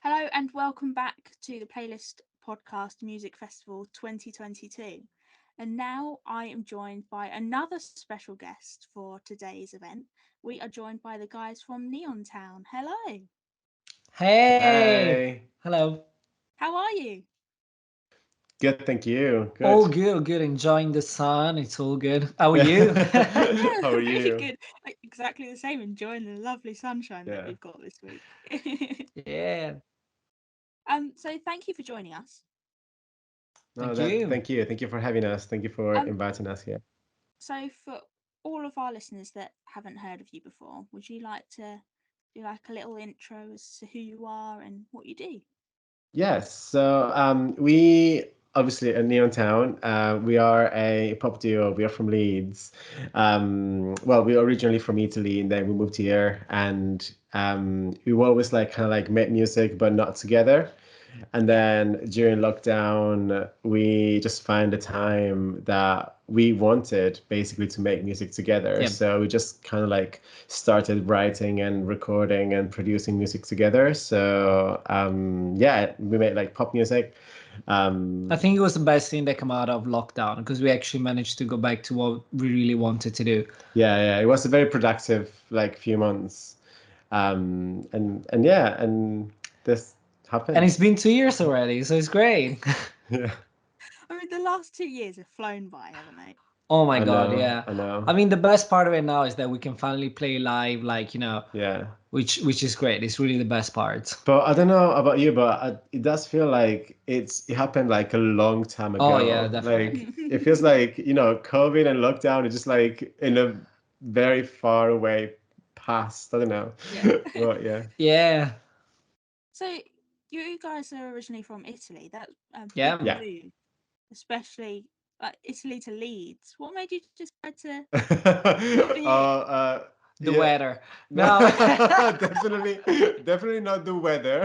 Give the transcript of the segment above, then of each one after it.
Hello and welcome back to the Playlist Podcast Music Festival 2022. And now I am joined by another special guest for today's event. We are joined by the guys from Neontown. Hello. Hey, Hey, hello. How are you? good, thank you. All Good. good, good. Enjoying the sun. It's all good. How are you? How are Really you? good. Exactly the same. Enjoying the lovely sunshine that Yeah. we've got this week. Yeah, So thank you for joining us. No, thank you. thank you. Thank you for having us. Thank you for Um, inviting us here. so for all of our listeners that haven't heard of you before, would you like to do like a little intro as to who you are and what you do? Yes. We obviously in Neontown. We are a pop duo. We are from Leeds. Well, we are originally from Italy, and then we moved here, and we always like kind of like made music, but not together. And Yeah. then during lockdown, we just found a time that we wanted basically to make music together. Yeah. So we just kind of like started writing and recording and producing music together. So yeah, we made like pop music. I Um, think it was the best thing that came out of lockdown because we actually managed to go back to what we really wanted to do. yeah, it was a very productive like few months. And yeah, and this And happened. it's been 2 years already, so it's great. Yeah, I mean, the last 2 years have flown by, haven't they? Oh my I God, know, yeah. I know. I mean, the best part of it now is that we can finally play live, like, Yeah. which is great. It's really the best part. But I don't know about you, but it does feel like it happened like a long time Oh yeah, ago. definitely. Like it feels like, COVID and lockdown is just like in a very far away past. I don't know. Yeah. But yeah. Yeah, So you guys are originally from Italy. That's a big yeah. Yeah. move, especially like Italy to Leeds. What made you decide to move here? The Yeah. weather. No, No. definitely not the weather.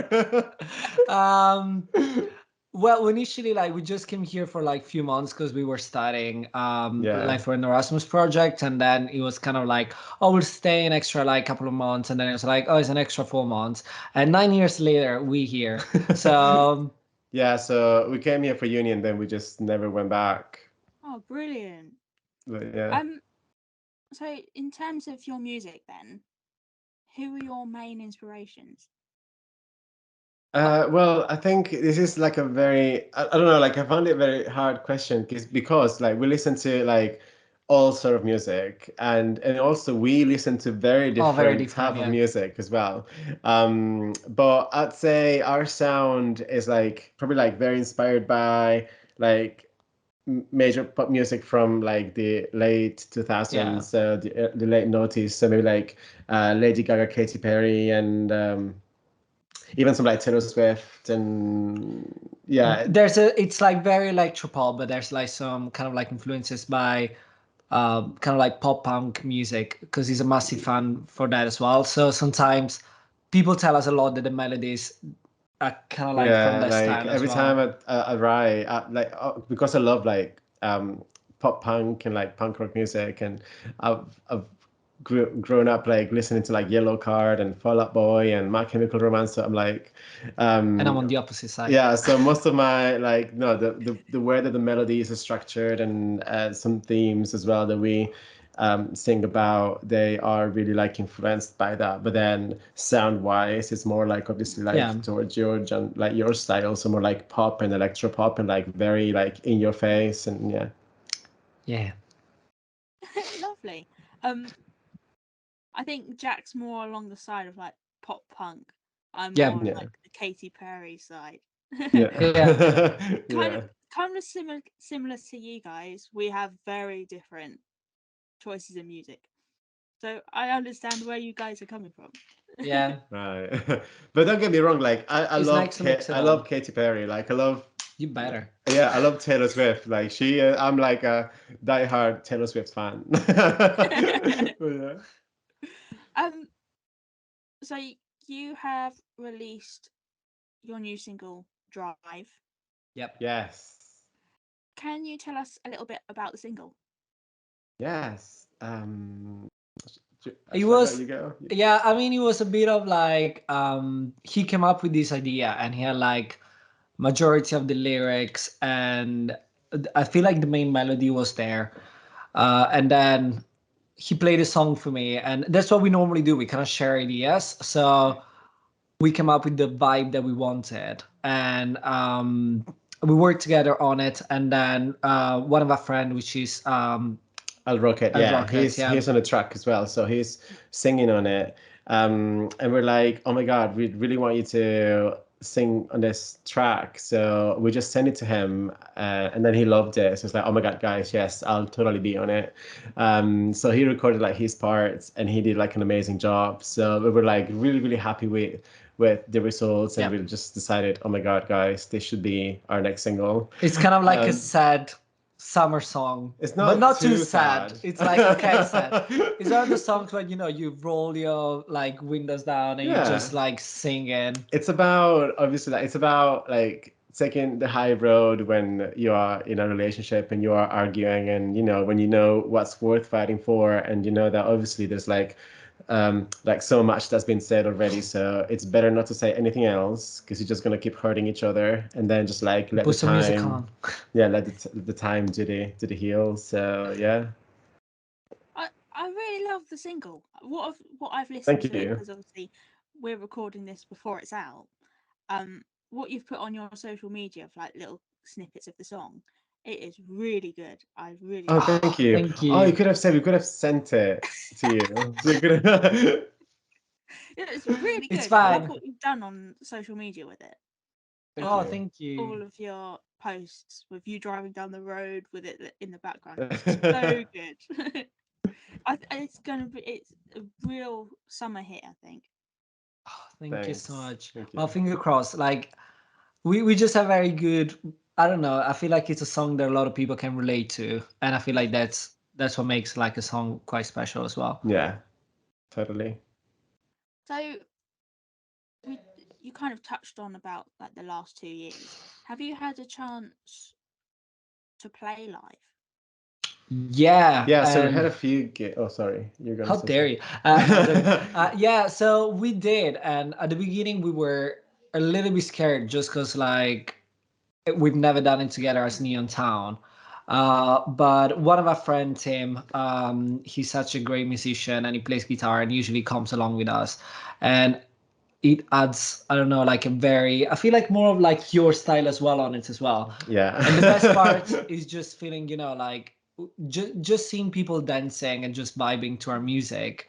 um well, initially, like, we just came here for like few months because we were studying Yeah. like for an Erasmus project, and then it was kind of like, oh, we'll stay an extra like couple of months, and then it was like, oh, it's an extra 4 months, and 9 years later we here. So Yeah, so we came here for uni and then we just never went back. Oh, brilliant. But yeah. Um, so in terms of your music, then, who are your main inspirations? Well, I think this is like a very, I don't know, like I found it a very hard question because like we listen to like all sort of music and also we listen to very oh, very different different, type of yeah. music as well. But I'd say our sound is like probably like very inspired by like major pop music from like the late Yeah. 2000s, the late noughties. So maybe like Lady Gaga, Katy Perry, and even some like Taylor Swift, and yeah, It's like very electropop, but there's like some kind of like influences by kind of like pop punk music because he's a massive fan for that as well. So sometimes people tell us a lot that the melodies are kind of like from yeah. that Like style as every time well. I write, like because I love like pop punk and like punk rock music, and I've grown up like listening to like Yellow Card and Fall Out Boy and My Chemical Romance. So I'm like, And I'm um, on the opposite side. yeah. So most of my like no, the way that the melodies are structured and some themes as well that we sing about, they are really like influenced by that. But then sound wise, it's more like obviously Yeah, like towards George and like your style, so more like pop and electro pop and like very like in your face and yeah. yeah. Lovely. Um, I think Jack's more along the side of like pop punk. I'm Yeah, more on Yeah. like the Katy Perry side. Yeah. yeah. kind of Yeah. kind of similar to you guys. We have very different choices in music. So I understand where you guys are coming from. Yeah. Right. But don't get me wrong, like It's nice to mix it I love all. Katy Perry. Like I love You better. yeah, I love Taylor Swift. Like I'm like a diehard Taylor Swift fan. But yeah. um, so you have released your new single Drive. Yep. Yes. Can you tell us a little bit about the single? Yes. It Should I let was, you go? yeah, I mean, it was a bit of like, he came up with this idea and he had like majority of the lyrics, and I feel like the main melody was there. And then he played a song for me, and that's what we normally do. We kind of share ideas. So we came up with the vibe that we wanted, and we worked together on it. And then one of our friends, which is Al Rocket, Ed yeah, Rocket, yeah, he's on the track as well, so he's singing on it. And we're like, oh my God, we really want you to sing on this track. So we just sent it to him, and then he loved it. So it's like, oh my God, guys, yes, I'll totally be on it. So he recorded like his parts, and he did like an amazing job. So we were like really, really happy with the results, and yeah. we just decided, oh my God, guys, this should be our next single. It's kind of like a Um, sad summer song, It's but not not too too sad. sad. It's like okay, sad. It's one of the songs when you know you roll your like windows down and you Yeah. just like singing. It's about obviously like it's about like taking the high road when you are in a relationship and you are arguing, and you know when you know what's worth fighting for, and you know that obviously there's like so much that's been said already, so it's better not to say anything else because you're just gonna keep hurting each other, and then just like let the Put some music time, on. yeah, let the time do the heal. So yeah, I really love the single. What I've listened thank to it, you. because obviously we're recording this before it's out. Um, what you've put on your social media of like little snippets of the song, it is really good. I really Oh, like thank it. you. Thank Oh, you you. could have said we could have sent it to you. So you could have... It's really It's good. I love fine. what you've done on social media with it. Thank Oh, Um, you. thank you. all of your posts with you driving down the road with it in the background. It's so good. It's a real summer hit, I think. Oh, thank you so Thanks. much. Thank Well, you. finger crossed. Like we just have very good. I don't know. I feel like it's a song that a lot of people can relate to, and I feel like that's what makes like a song quite special as well. Yeah, totally. So we, you kind of touched on about like the last 2 years. Have you had a chance to play live? Yeah, Yeah, so we had and a few oh, sorry, you're gonna how say dare something. you? No, I'm joking. Yeah, so we did, and at the beginning we were a little bit scared just because like we've never done it together as Neontown. But one of our friends, Tim, he's such a great musician and he plays guitar and usually comes along with us. And it adds, I don't know, like a very, I feel like more of like your style as well on it as well. Yeah. And the best part is just feeling, you know, like just seeing people dancing and just vibing to our music.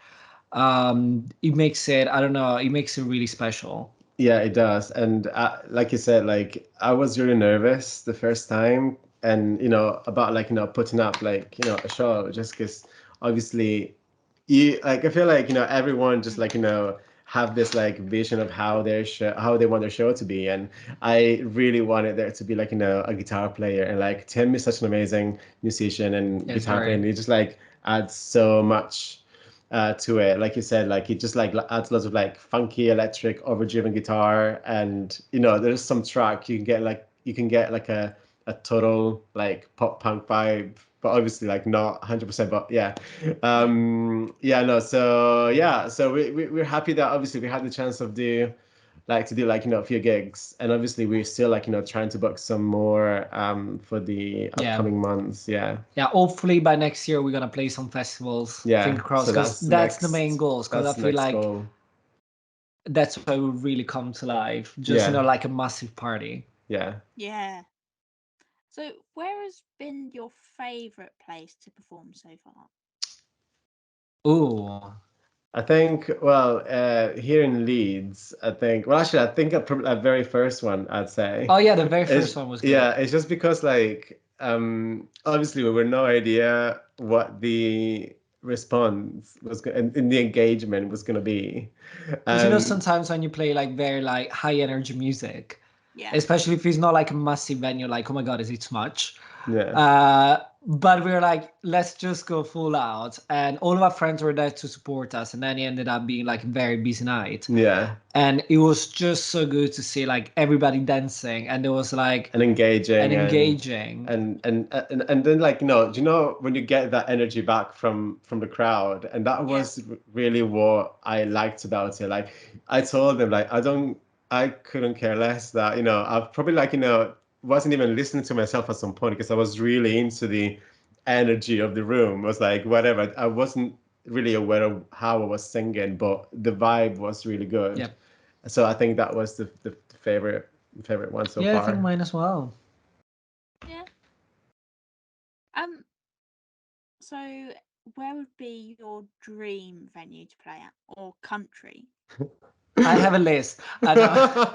It makes it, I don't know, it makes it really special. Yeah, it does. And like you said, like I was really nervous the first time, and you know about like putting up like a show, just because obviously you like I feel like everyone just like have this like vision of how their show, how they want their show to be, and I really wanted there to be like a guitar player, and like Tim is such an amazing musician and It's guitar player, very, and he just like adds so much to it. Like you said, like it just like adds lots of like funky electric overdriven guitar, and there's some track you can get like a total like pop punk vibe, but obviously like not 100%, but yeah. Yeah. Yeah, no, so yeah, so we're happy that obviously we had the chance of to do like a few gigs, and obviously we're still like trying to book some more for the yeah. upcoming months. Yeah. Yeah, hopefully by next year we're gonna play some festivals. Yeah, Finger so crossed, because that's the main goals. Because I that's the feel next like goal. that's where we really come to life. Just Yeah, like a massive party. yeah. Yeah. So where has been your favourite place to perform so far? Ooh. I think, well, here in Leeds, I think, well, actually, I think a very first one, I'd say, Oh yeah, the very is, first one was good. yeah, it's just because, like, obviously, we were no idea what the response was, and the engagement was going to be. Because you know Um, sometimes when you play like very like high energy music, Yeah. especially if it's not like a massive venue, like oh my god, is it too much? yeah. but we were like, let's just go full out. And all of our friends were there to support us. And then it ended up being like a very busy night. Yeah. And it was just so good to see like everybody dancing. And there was like And engaging and engaging. and then like do you know when you get that energy back from the crowd? And that was really what I liked about it. Like I told them like I couldn't care less that I've probably like wasn't even listening to myself at some point because I was really into the energy of the room. I was like whatever. I wasn't really aware of how I was singing, but the vibe was really good. Yeah. So I think that was the favorite one so Yeah, far. I think mine as well. Yeah. So where would be your dream venue to play at, or country? I have a list. I know.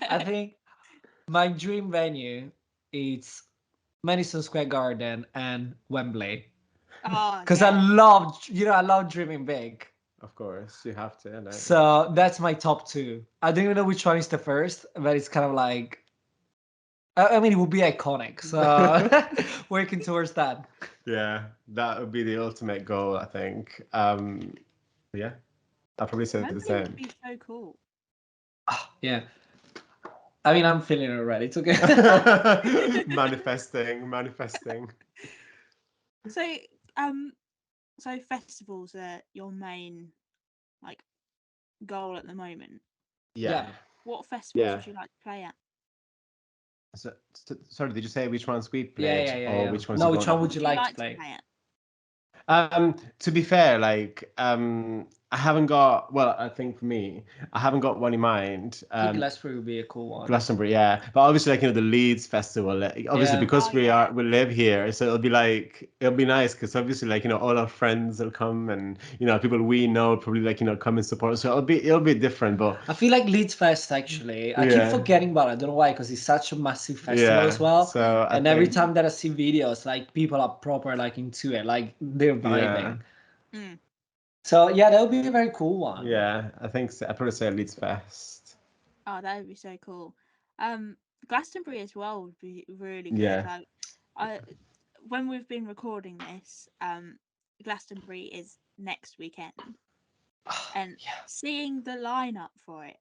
I think my dream venue is Madison Square Garden and Wembley. Oh Because yeah. I love dreaming big. Of course, you have to. Like, So that's my top two. I don't even know which one is the first, but it's kind of like, I mean, it would be iconic. So working towards that. yeah, that would be the ultimate goal, I think. Yeah, I'll probably say the Wembley would same. be so cool. Yeah. I mean, I'm feeling it already. It's okay. Manifesting. So so festivals are your main like goal at the moment. Yeah. What festivals Yeah. would you like to play at? Sorry, did you say which ones we Yeah, played yeah, yeah, or yeah. which ones No, you which going? one would Would you you like to like to play? play at? To be fair, like I haven't got. Well, I think for me, I haven't got one in mind. I think Glastonbury would be a cool one. Glastonbury, yeah, but obviously, like the Leeds festival, like, obviously Yeah. because Oh, yeah. we live here, so it'll be nice because obviously, like all our friends will come and people we know probably like come and support. So it'll be different, but I feel like Leeds Fest actually. I keep yeah, forgetting about it. I don't know why, because it's such a massive festival as yeah. well. So I And every think time that I see videos, like people are proper like into it, like they're yeah, vibing. Mm. So yeah, that would be a very cool one. yeah. I think so. I probably say Leeds Fest. Oh, that would be so cool. Glastonbury as well would be really good. Yeah. Like, I when we've been recording this, Glastonbury is next weekend, and Yeah. seeing the lineup for it,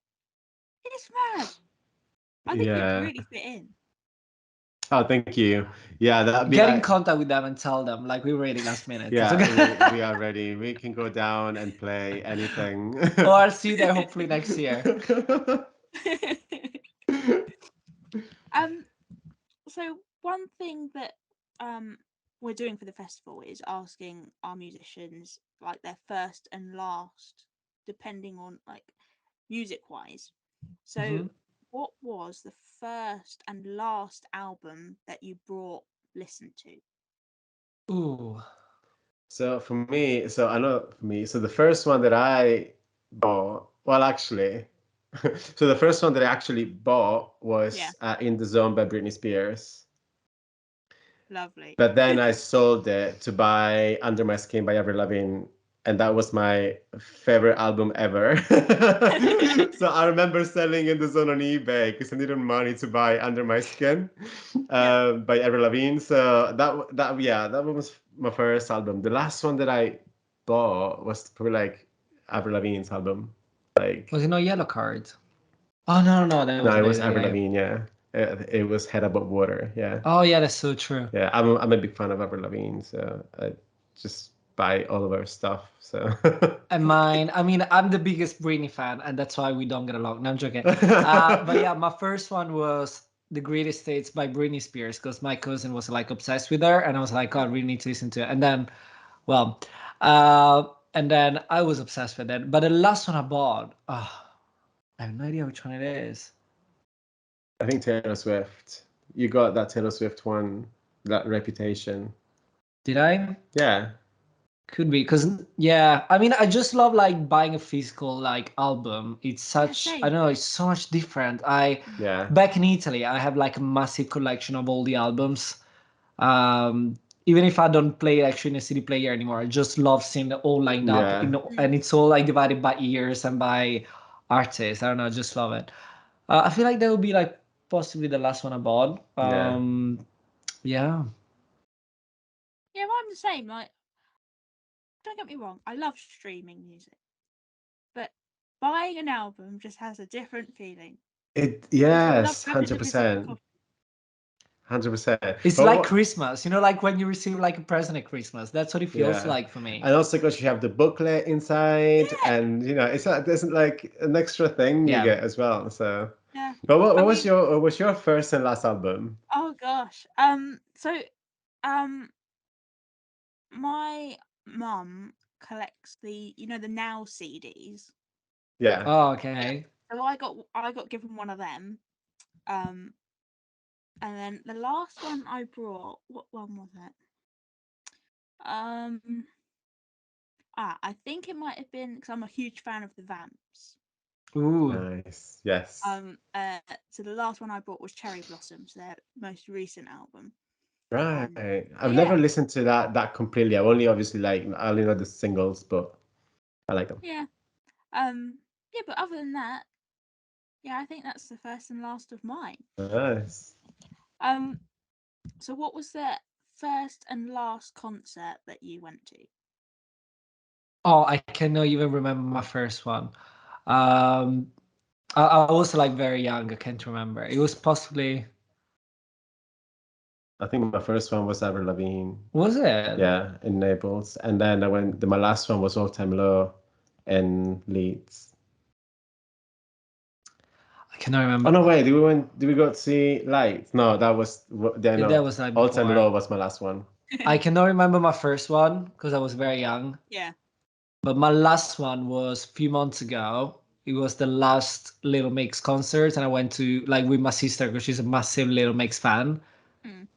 it's mad. I think you'd Yeah. really fit in. Oh, thank you. Yeah, that'd be Get in like. contact with them and tell them like we're ready last minute. It's Yeah, okay. we are ready. We can go down and play anything. Or I'll see you there hopefully next year. um, so one thing that we're doing for the festival is asking our musicians like their first and last, depending on like music wise. So Mhm. what was the first and last album that you brought listened to? Ooh. So for me, so I know for me, so the first one that I bought, well, actually, so the first one that I actually bought Yeah, was In the Zone by Britney Spears. lovely. But then I sold it to buy Under My Skin by Avril Lavigne, and that was my favorite album ever. So I remember selling In the Zone on eBay because I needed money to buy Under My Skin Yeah. by Avril Lavigne. So that was my first album. The last one that I bought was probably like Avril Lavigne's album. Like Was it no yellow card? Oh no, that no, it wasn't was it. Avril Yeah, yeah. Lavigne. Yeah, it was Head Above Water. Yeah. Oh yeah, that's so true. Yeah, I'm a big fan of Avril Lavigne, so I just buy all of her stuff. So And mine, I mean, I'm the biggest Britney fan, and that's why we don't get along. No, I'm joking. But yeah, my first one was The Greatest Hits by Britney Spears because my cousin was like obsessed with her, and I was like, oh, I really need to listen to it. And then, well, and then I was obsessed with it. But the last one I bought, I have no idea which one it is. I think Taylor Swift. You got that Taylor Swift one, that Reputation. Did I? Yeah, Could be because yeah, I mean, I just love like buying a physical like album. It's Yeah, such I same. don't know, it's so much different. I Mm. yeah, back in Italy, I have like a massive collection of all the albums. Um, Even if I don't play it actually in a CD player anymore, I just love seeing it all lined up. yeah, And it's all like divided by years and by artists. I don't know, I just love it. I feel like that would be like possibly the last one I bought. yeah. Yeah. the same. Like, don't get me wrong, I love streaming music, but buying an album just has a different feeling. Also, I love Yes, having the physical 100%. copy. 100%. It's But like what, Christmas, like when you receive like a present at Christmas. That's what it feels yeah. like for me. And also because you have the booklet inside, Yeah, and there's like an extra thing you Yeah. get as well. So, yeah. but I what mean, was your first and last album? oh gosh. So, um, my mum collects the Now CDs. Yeah. Oh, okay. So I got given one of them. Um, and then the last one I brought, what one was it? Um, I think it might have been because I'm a huge fan of the Vamps. Ooh. Nice. Yes. So the last one I bought was Cherry Blossoms, their most recent album. Right. But I've never yeah, listened to that completely. I've only obviously I only know the singles, but I like them. yeah, yeah. But other than that, yeah, I think that's the first and last of mine. Nice. Um, so what was the first and last concert that you went to? Oh, I cannot even remember my first one. Um, I was like very young. I can't remember. It was possibly. I think my first one was Avril Lavigne. Was it? Yeah, in Naples, and then my last one was All Time Low in Leeds. I cannot Oh remember. no, wait, did we go to see Lights? No, that was yeah, That no. was like All Time before. Low was my last one. I cannot remember my first one because I was very young. Yeah. But my last one was a few months ago. It was the last Little Mix concert, and I went to like with my sister because she's a massive Little Mix fan. Mm.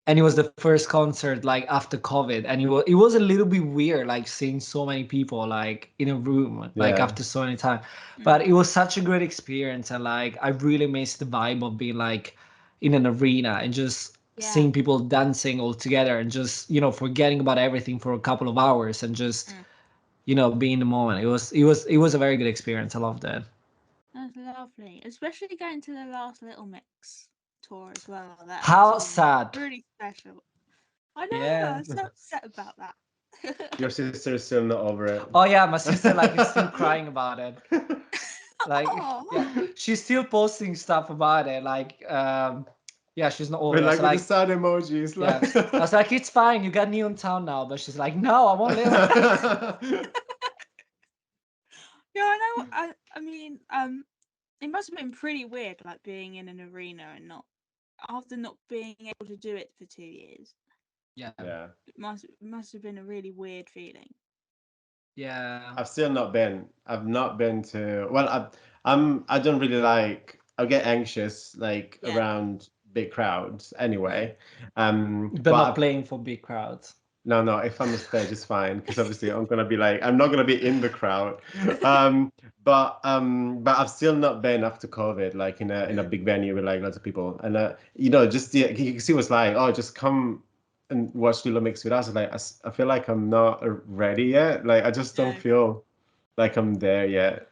And it was the first concert like after COVID, and it was a little bit weird like seeing so many people like in a room like Yeah. after so many time. Mm. But it was such a great experience, and like I really missed the vibe of being like in an arena and just Yeah. seeing people dancing all together and just forgetting about everything for a couple of hours and just Mm. be in the moment. It was a very good experience. I loved it. That's lovely, especially going to the last Little Mix tour as well. That must How have been sad. really special. I know. Yeah. I'm so upset about that. Your sister is still not over it. Oh yeah, my sister like is still crying about it. Like yeah, Oh. she's still posting stuff about it. Like yeah, she's not over But it. like So with the like sad emojis, yeah, I like was like, it's fine. You got Neontown now, but she's like, no, I won't live. Yeah, I know. I mean, it must have been pretty weird, like being in an arena and not after not being able to do it for 2 years. Yeah, Yeah. It must have been a really weird feeling. yeah. I've still not been. I've not been to. Well, I don't really like. I get anxious like Yeah. around big crowds Mm. anyway. But But not playing for big crowds. no. If I'm on stage, it's fine because obviously I'm gonna be like I'm not gonna be in the crowd. But I've still not been after COVID like in a Mm. big venue with like lots of people, and just you can see what's like. Oh, just come and watch Lilo Mix with us. Like I feel like I'm not ready yet. Like I just don't No. feel like I'm there yet.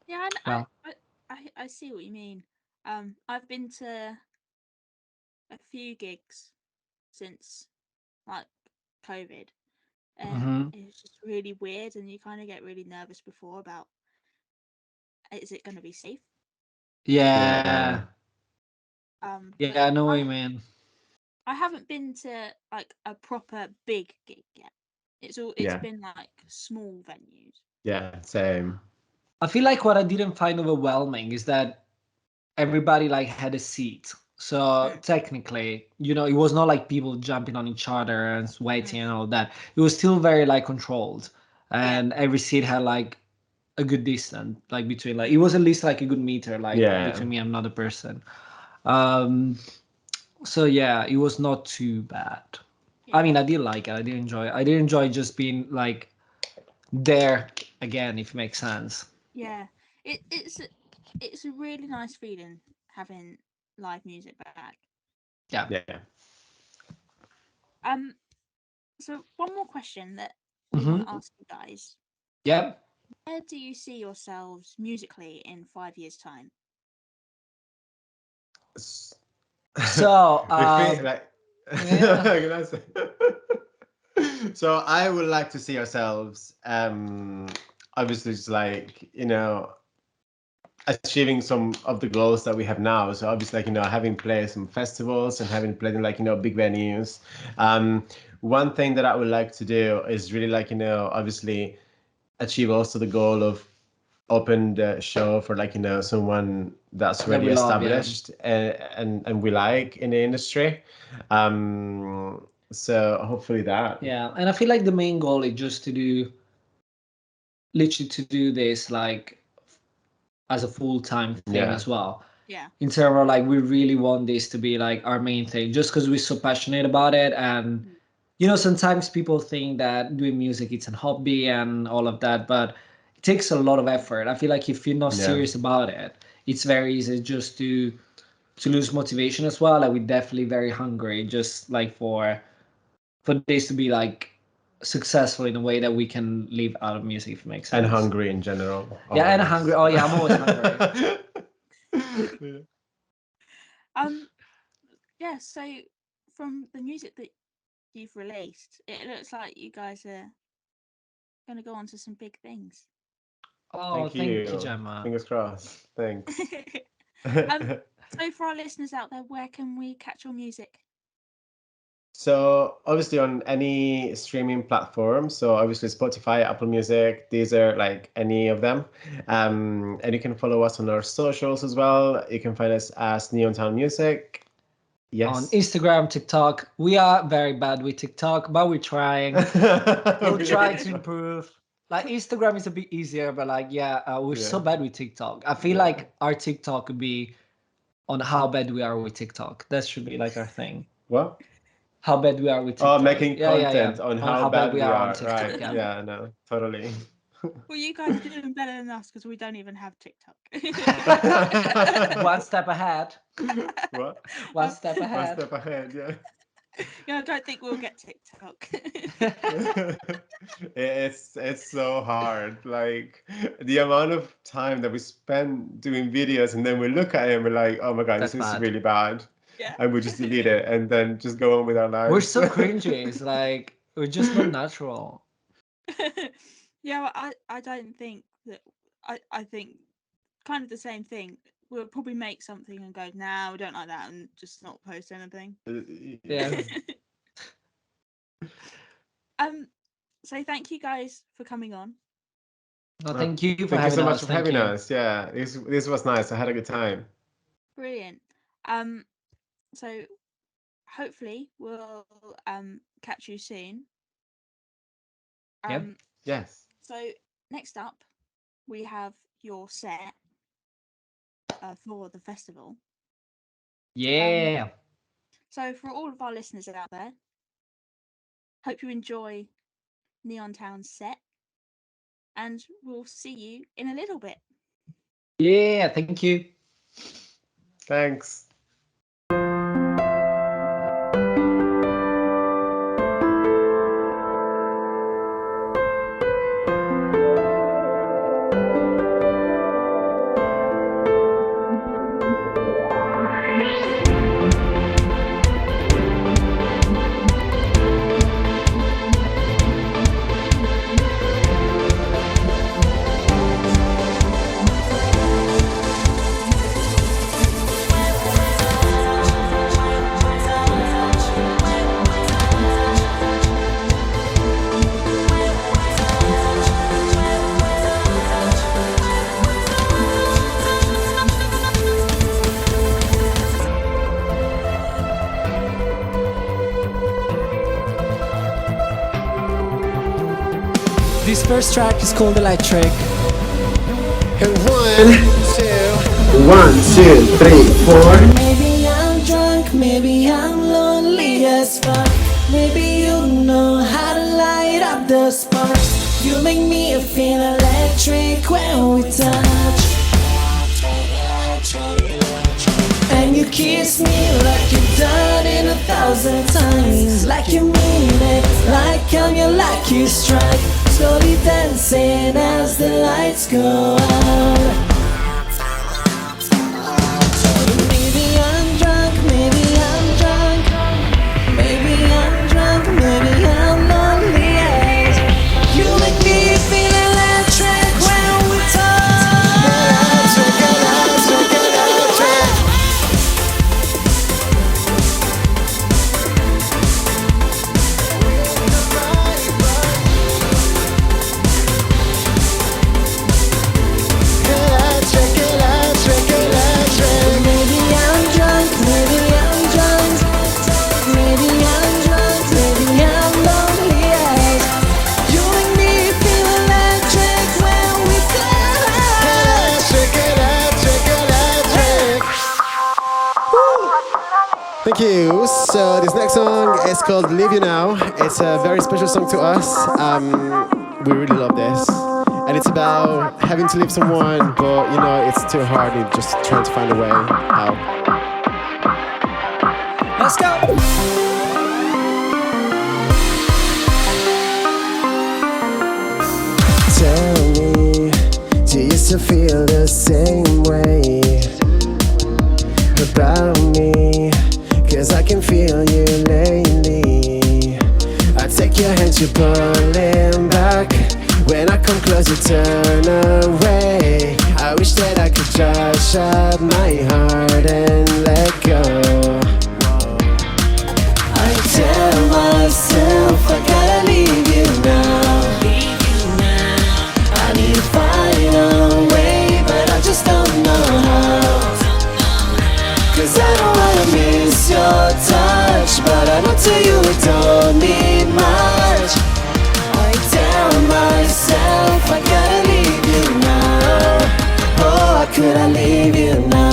Yeah, and Well, I see what you mean. I've been to a few gigs since like COVID, and hmm it's just really weird, and you kind of get really nervous before about is it going to be safe? yeah, Yeah. yeah. But I know what you mean. I haven't been to like a proper big gig yet. It's Yeah. been like small venues. Yeah. Same. I feel like what I didn't find overwhelming is that everybody like had a seat. So Mm. technically, it was not like people jumping on each other and Mm. sweating and all that. It was still very like controlled, Yeah. and every seat had like a good distance, like between like it was at least like a good meter, like Yeah. between me and another person. Um, so yeah, it was not too bad. I Yeah. mean, I did like it. I did enjoy it. I did enjoy just being like there again, if it makes sense. Yeah. It's a really nice feeling having live music back. Yeah. Yeah. Um. So one more question that we want hmm to ask you guys: Yep. where do you see yourselves musically in 5 years' time? S- So, we feel like. Yeah. So I would like to see ourselves, obviously, just like, achieving some of the goals that we have now. So obviously, like, having played some festivals and having played in, like, big venues. Um, One thing that I would like to do is really, like, obviously achieve also the goal of open the show for, like, someone that's That already we love, yeah. established, and we like in the industry. So hopefully that. Yeah, and I feel like the main goal is just to do, literally to do this like as a full-time thing Yeah. as well. Yeah. In terms of like, we really want this to be like our main thing, just because we're so passionate about it. And Mm. sometimes people think that doing music it's a hobby and all of that, but it takes a lot of effort. I feel like if you're not Yeah. serious about it, it's very easy just to lose motivation as well. Like, we're definitely very hungry, just like for this to be like successful in a way that we can live out of music, if it makes And sense. hungry in general. Yeah, and Always. hungry. Oh yeah, I'm always hungry. Um. Yeah. So, from the music that you've released, it looks like you guys are going to go on to some big things. Oh, Thank thank you, you. Gemma. Fingers crossed. Thanks. um. So, for our listeners out there, where can we catch your music? So obviously on any streaming platform, so obviously Spotify, Apple Music, these are like any of them. And you can follow us on our socials as well. You can find us as Neontown Music. On Yes. Instagram, TikTok, we are very bad with TikTok, but we're trying. We'll try to improve. Like, Instagram is a bit easier, but like, yeah, we're so Yeah. bad with TikTok. I feel Yeah. like our TikTok could be on how bad we are with TikTok. That should be like our thing. What? How bad we are with Oh, TikTok. making Yeah, yeah, yeah. content on On how how bad bad we we are on are. TikTok. Right. Yeah. Yeah, no, totally. Well, you guys are doing better than us because we don't even have TikTok. One step ahead. What? One Um, step One ahead. step ahead, yeah. yeah, I don't think we'll get TikTok. It's so hard. Like the amount of time that we spend doing videos and then we look at it and we're like, oh my God, That's this is bad. really bad. Yeah. And we just delete it and then just go on with our We're lives. so cringy. It's like, we're just not natural. Yeah, well, I don't think that I think kind of the same thing. We'll probably make something and go, nah, we don't like that, and just not post anything. Yeah. um so thank you guys for coming on. No, thank you for Thank you having so much us. for Thank having you. us. Yeah, this was nice. I had a good time. Brilliant. um so hopefully we'll catch you soon. Yep. Yes. So next up we have your set for the festival. Yeah. So for all of our listeners out there, hope you enjoy Neontown's set, and we'll see you in a little bit. Yeah. Thank you. Thanks. This first track is called Electric. And 1, 2, 1, 2, 3, 4. Maybe I'm drunk, maybe I'm lonely as fuck. Maybe you know how to light up the sparks. You make me feel electric when we touch. And you kiss me like you've done it 1,000 times. Like you mean it, like I'm your lucky strike. Slowly dancing as the lights go out. Maybe I'm drunk, maybe I'm drunk. Thank you. So this next song is called Leave You Now. It's a very special song to us. We really love this. And it's about having to leave someone, but you know, it's too hard. You're just trying to find a way out. Let's go. Tell me, do you still feel the same way about me? 'Cause I can feel you lately. I take your hand, you're pulling back. When I come close, you turn away. I wish that I could just shut my heart and let go. I tell myself I gotta leave you now. I need to find a way, but I just don't know how. 'Cause I don't wanna miss your touch, but I know to you it don't need much. I tell myself I gotta leave you now. Oh, how could I leave you now?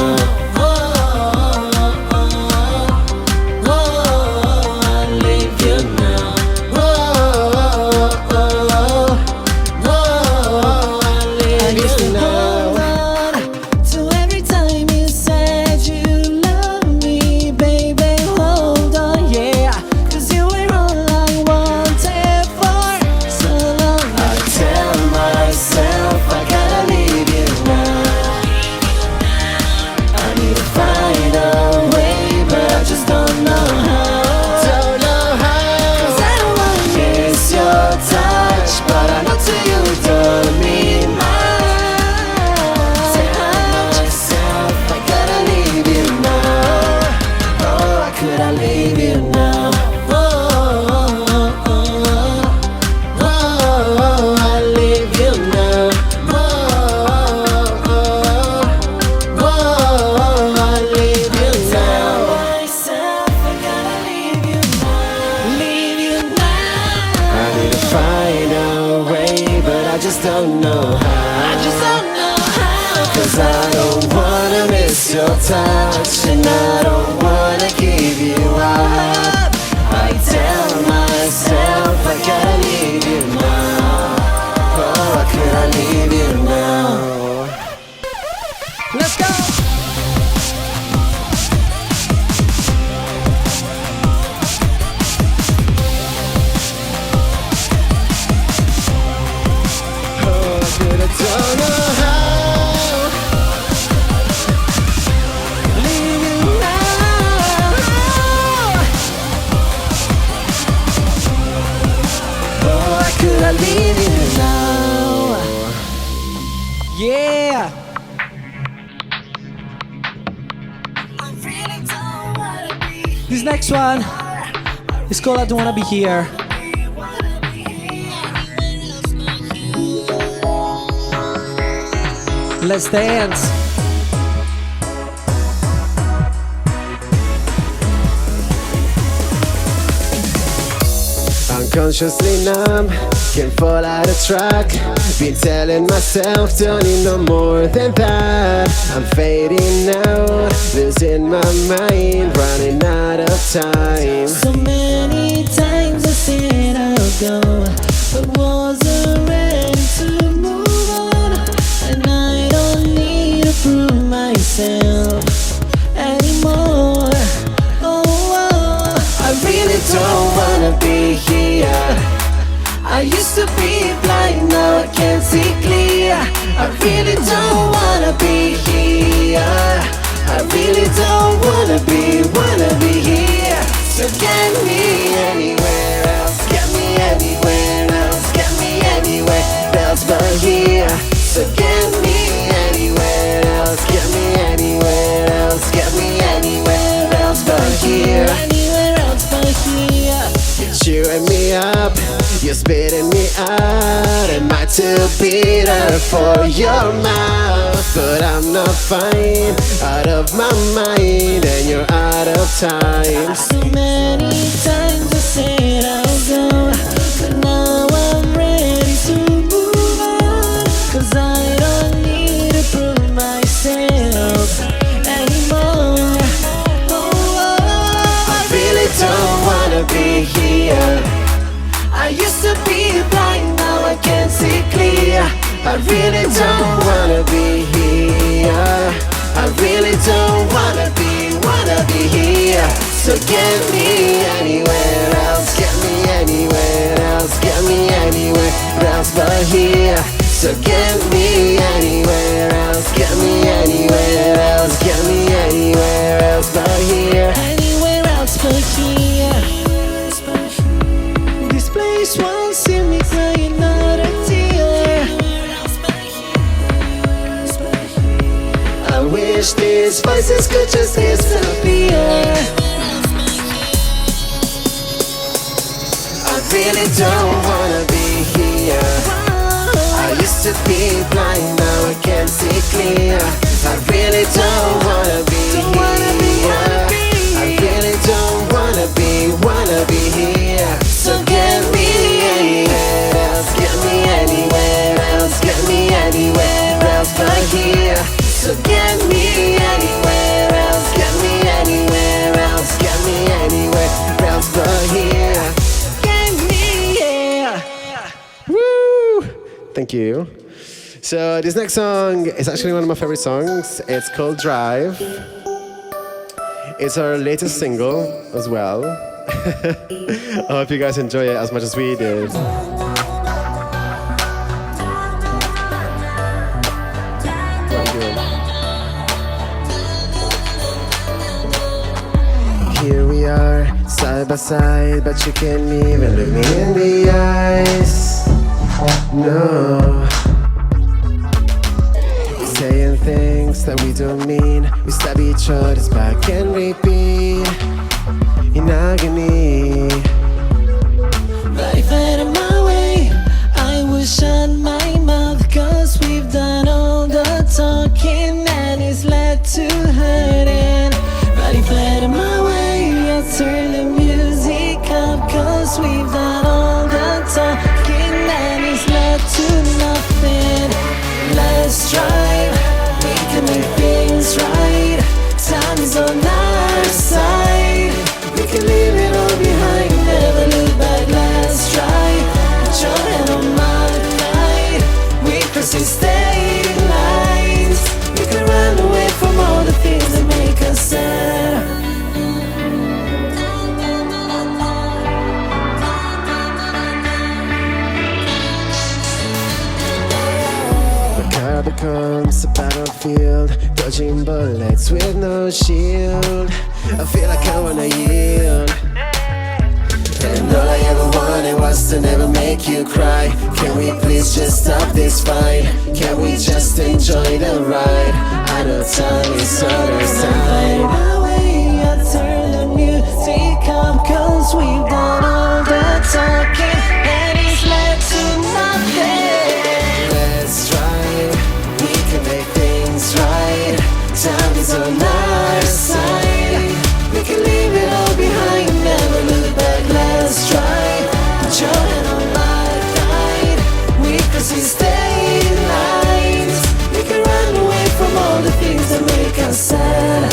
Touch, and I don't wanna give you up. I tell myself I gotta leave you now. Oh, how could I leave you now? Let's go! Oh, but I don't know how. I leave you now. Yeah. This next one is called I Don't Wanna Be Here. Let's dance. Unconsciously numb, can fall out of track. Been telling myself don't need no more than that. I'm fading out, losing my mind, running out of time. So many times I said I'll go, but wasn't ready to move on. And I don't need to prove myself anymore. I really don't wanna be here. I used to be blind, now I can't see clear. I really don't wanna be here. I really don't wanna be here. So get me anywhere else, get me anywhere else, get me anywhere else but here. So get me anywhere else, get me anywhere else, get me anywhere else but here. You're chewing me up, you're spitting me out. Am I too bitter for your mouth? But I'm not fine, out of my mind, and you're out of time. So many times I said I'll go, but now I'm ready to move on. 'Cause I don't need to prove myself anymore. I really don't wanna be here. I really don't wanna be here. So get me anywhere else, get me anywhere else, get me anywhere else but here. So get me anywhere else, get me anywhere else, get me anywhere else but here. Anywhere else but here. This place won't see me crying not a tear. I wish these voices could just disappear. I really don't wanna be here. I used to be blind, now I can see clear. I really don't wanna be here. I really don't wanna be here. So get me anywhere else, get me anywhere else, get me anywhere else but here. So get me anywhere else, get me anywhere else, get me anywhere else but here. Get me, yeah. Woo! Thank you. So this next song is actually one of my favorite songs. It's called Drive. It's our latest single as well. I hope you guys enjoy it as much as we did. Here we are, side by side, but you can't even look me in the eyes. No. Saying things that we don't mean. We stab each other's back and repeat in agony. But if I had my way, I would shut my mouth. Cause we've done all the talking and it's led to hurting. But if I had my way, I'd turn the music up. Cause we've done all the talking and it's led to nothing. Let's drive, we can make things right. Time is on our side. We can leave it all behind, never look back. Let's try. Put your hand on my thigh. We cross the state lines. We can run away from all the things that make us sad. Becomes a battlefield, dodging bullets with no shield. I feel like I wanna yield. And all I ever wanted was to never make you cry. Can we please just stop this fight? Can we just enjoy the ride? I know time is on our side. My way, I turn the music up. Cause we've done all the talking and it's led to nothing. Let's try, we can make things right. Time is on our side. We can leave it all behind, never look back. Let's try. Put your hand on my thigh. We cross the state lines. We can run away from all the things that make us sad.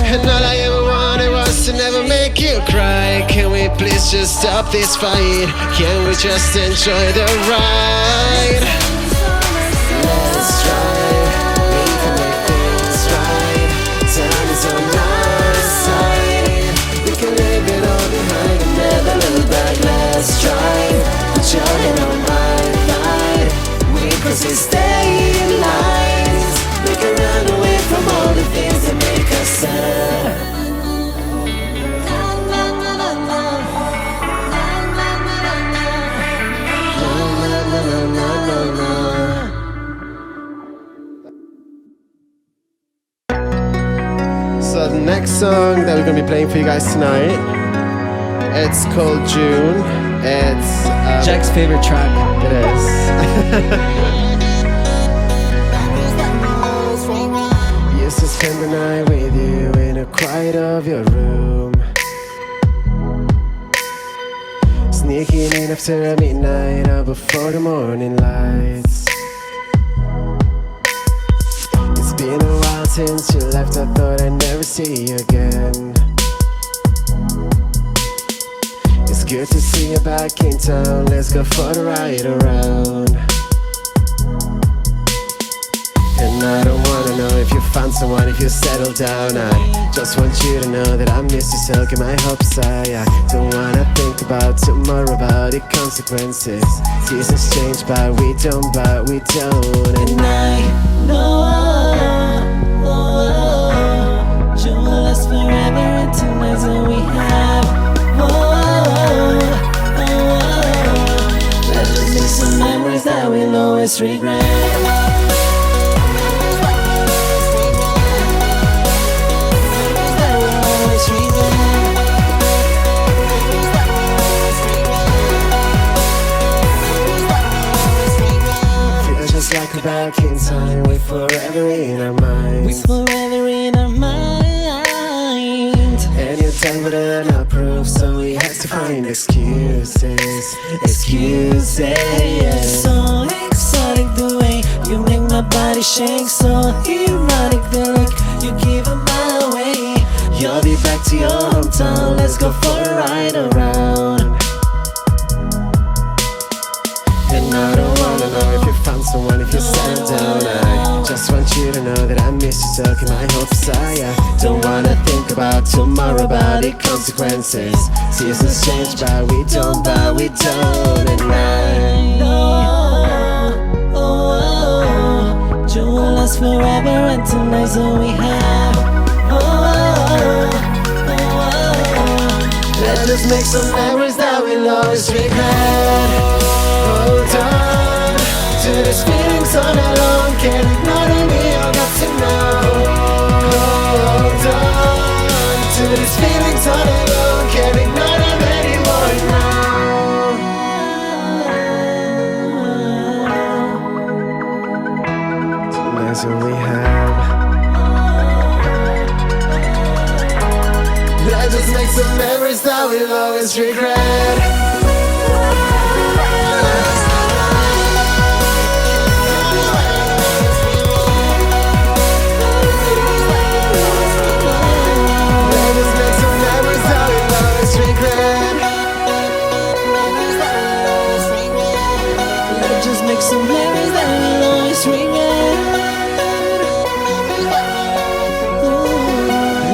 And all I ever wanted was to never make you cry. Can we please just stop this fight? Can we just enjoy the ride? Let's try, we can make things right. Time is on our side. We can leave it all behind and never look back. Let's try. Put your hand on my thigh. We cross the state lines. We can run away from all the things that make us sad. So the next song that we're gonna be playing for you guys tonight, it's called June. It's Jack's favorite track. It is. Used to spend the night with you in the quiet of your room, sneaking in after midnight or before the morning lights. It's been a while since you left, I thought I'd never see you again. good to see you back in town. Let's go for the ride around. And I don't wanna know if you found someone, if you settled down. I just want you to know that I miss you so, get my hopes high. I don't wanna think about tomorrow, about the consequences. Seasons change but we don't. And I know you will last forever, and tonight's all we have. Let's just make some memories that we'll always regret. Just like we're back in time, we're forever in our minds. We're forever in our minds. And you're done with enough proof, so we have to find excuses. So exotic the way you make my body shake, so erotic the look you give my way. You'll be back to your hometown, let's go for a ride around. And I don't wanna know if you found someone, if you settled down. I just want you to know that I miss you so, keep my hopes high. I don't wanna think about tomorrow, about the consequences. Seasons change but we don't. And I know you will last forever, and tonight's all we have. Let's just make some memories that we'll always regret. Hold on to these feelings all night long, can't ignore them, we all got to know. Hold on to these feelings all night long, can't ignore them anymore now. Tonight's all we have. Let's just make some memories that we'll always regret. Make some memories that we'll always regret.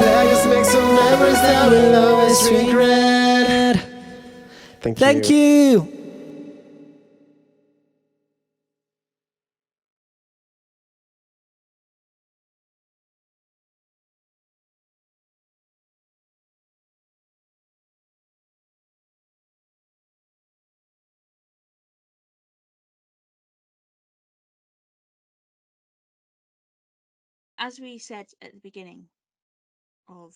I just make some memories that we'll always regret. Thank you. As we said at the beginning of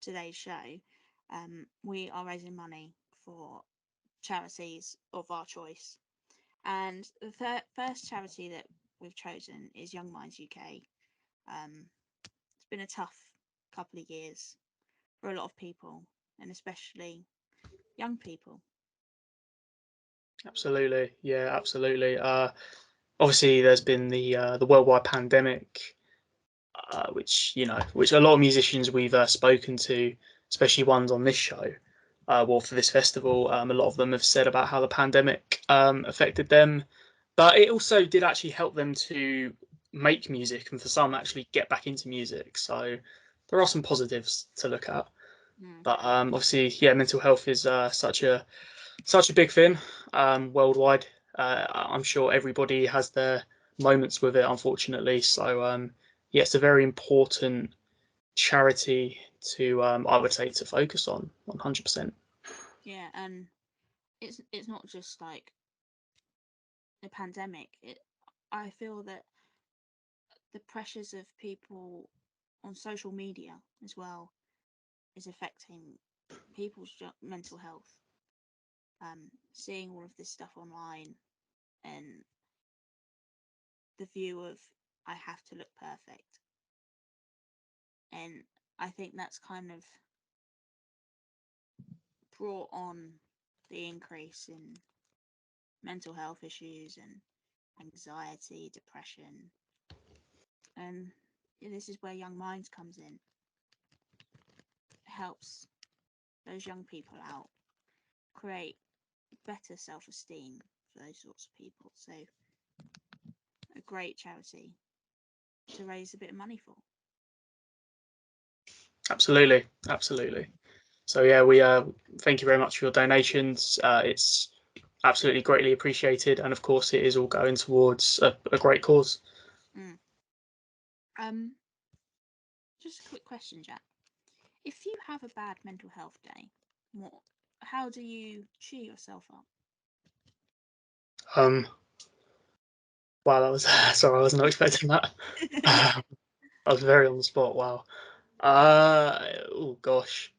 today's show, we are raising money for charities of our choice. And the first charity that we've chosen is Young Minds UK. It's been a tough couple of years for a lot of people, and especially young people. Absolutely, yeah, absolutely. Obviously, there's been the worldwide pandemic, which a lot of musicians we've spoken to, especially ones on this show, well, for this festival, a lot of them have said about how the pandemic affected them, but it also did actually help them to make music, and for some actually get back into music. So there are some positives to look at. But obviously, yeah, mental health is such a big thing worldwide. I'm sure everybody has their moments with it, unfortunately. So yeah, it's a very important charity to I would say to focus on 100%. Yeah, and it's not just like the pandemic. I feel that the pressures of people on social media as well is affecting people's mental health. Seeing all of this stuff online and the view of I have to look perfect, and I think that's kind of brought on the increase in mental health issues and anxiety, depression, and this is where Young Minds comes in. It helps those young people out create better self-esteem for those sorts of people. So a great charity to raise a bit of money for. Absolutely. So yeah, we thank you very much for your donations. It's absolutely greatly appreciated, and of course, it is all going towards a great cause. Just a quick question, Jack. If you have a bad mental health day, how do you cheer yourself up? Wow, that was sorry, I was not expecting that. I was very on the spot. Wow. Oh gosh,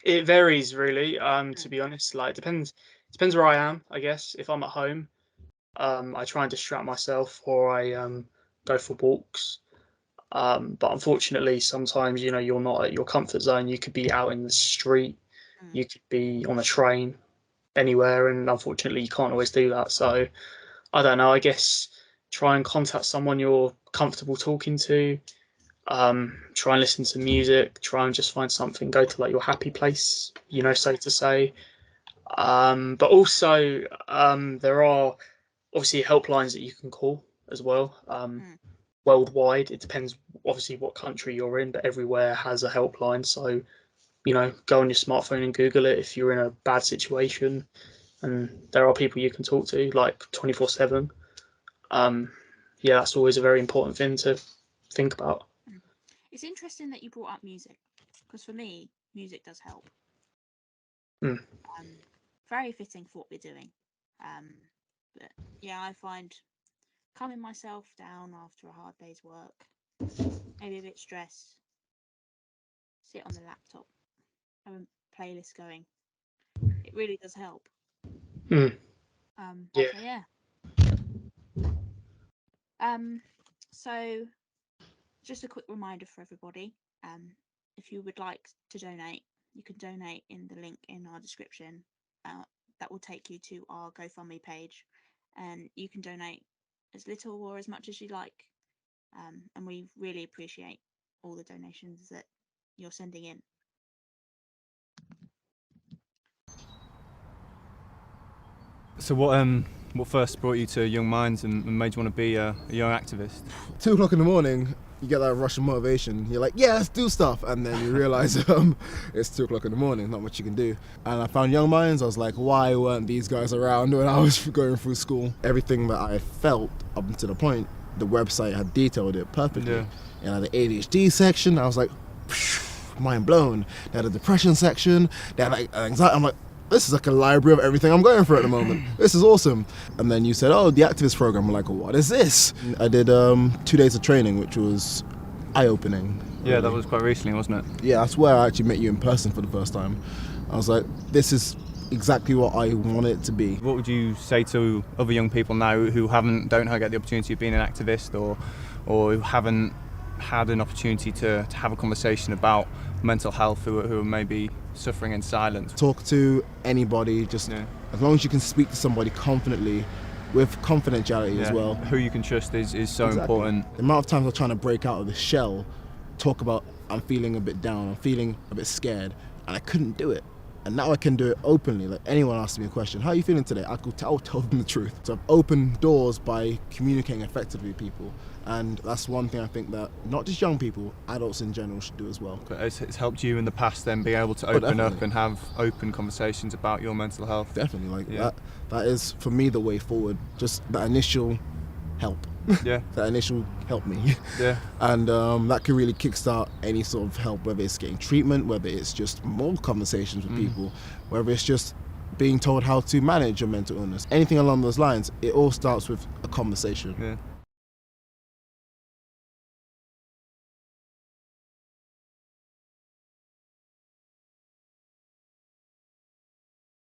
it varies really. To be honest, like depends where I am. I guess if I'm at home, I try and distract myself, or I go for walks. But unfortunately, sometimes you're not at your comfort zone. You could be out in the street, you could be on a train, anywhere, and unfortunately, you can't always do that. So I don't know. I guess try and contact someone you're comfortable talking to. Try and listen to music. Try and just find something. Go to like your happy place, so to say. But also, there are obviously helplines that you can call as well. Worldwide, it depends obviously what country you're in, but everywhere has a helpline. So, go on your smartphone and Google it if you're in a bad situation, and there are people you can talk to like 24/7. Yeah, that's always a very important thing to think about. It's interesting that you brought up music, because for me, music does help. Very fitting for what we're doing. But yeah, I find calming myself down after a hard day's work, maybe a bit stressed, sit on the laptop, have a playlist going. It really does help. Yeah. So yeah. So just a quick reminder for everybody. If you would like to donate, you can donate in the link in our description. That will take you to our GoFundMe page, and you can donate as little or as much as you like. And we really appreciate all the donations that you're sending in. So what first brought you to Young Minds and made you want to be a young activist? 2 o'clock in the morning, you get that rush of motivation. You're like, yeah, let's do stuff. And then you realise it's 2 o'clock in the morning, not much you can do. And I found Young Minds. I was like, why weren't these guys around when I was going through school? Everything that I felt up until the point, the website had detailed it perfectly. Yeah. And at the ADHD section, I was like, mind blown. They had a depression section, they had like anxiety. I'm like, this is like a library of everything I'm going through at the moment. This is awesome. And then you said, oh, the activist program. I'm like, what is this? I did 2 days of training, which was eye-opening. Yeah, really. That was quite recently, wasn't it? Yeah, that's where I actually met you in person for the first time. I was like, this is exactly what I want it to be. What would you say to other young people now who don't get the opportunity of being an activist, or who haven't had an opportunity to have a conversation about mental health, who are maybe suffering in silence? Talk to anybody, just as long as you can speak to somebody confidently, with confidentiality as well. Who you can trust is so important. The amount of times I'm trying to break out of the shell, talk about I'm feeling a bit down, I'm feeling a bit scared, and I couldn't do it. And now I can do it openly. Like anyone asks me a question, how are you feeling today? I'll tell them the truth. So I've opened doors by communicating effectively with people. And that's one thing I think that not just young people, adults in general should do as well. It's helped you in the past then be able to open up and have open conversations about your mental health. Definitely, that is for me the way forward. Just that initial help. Yeah. That initial help me. Yeah. And that can really kickstart any sort of help, whether it's getting treatment, whether it's just more conversations with people, whether it's just being told how to manage your mental illness. Anything along those lines, it all starts with a conversation. Yeah.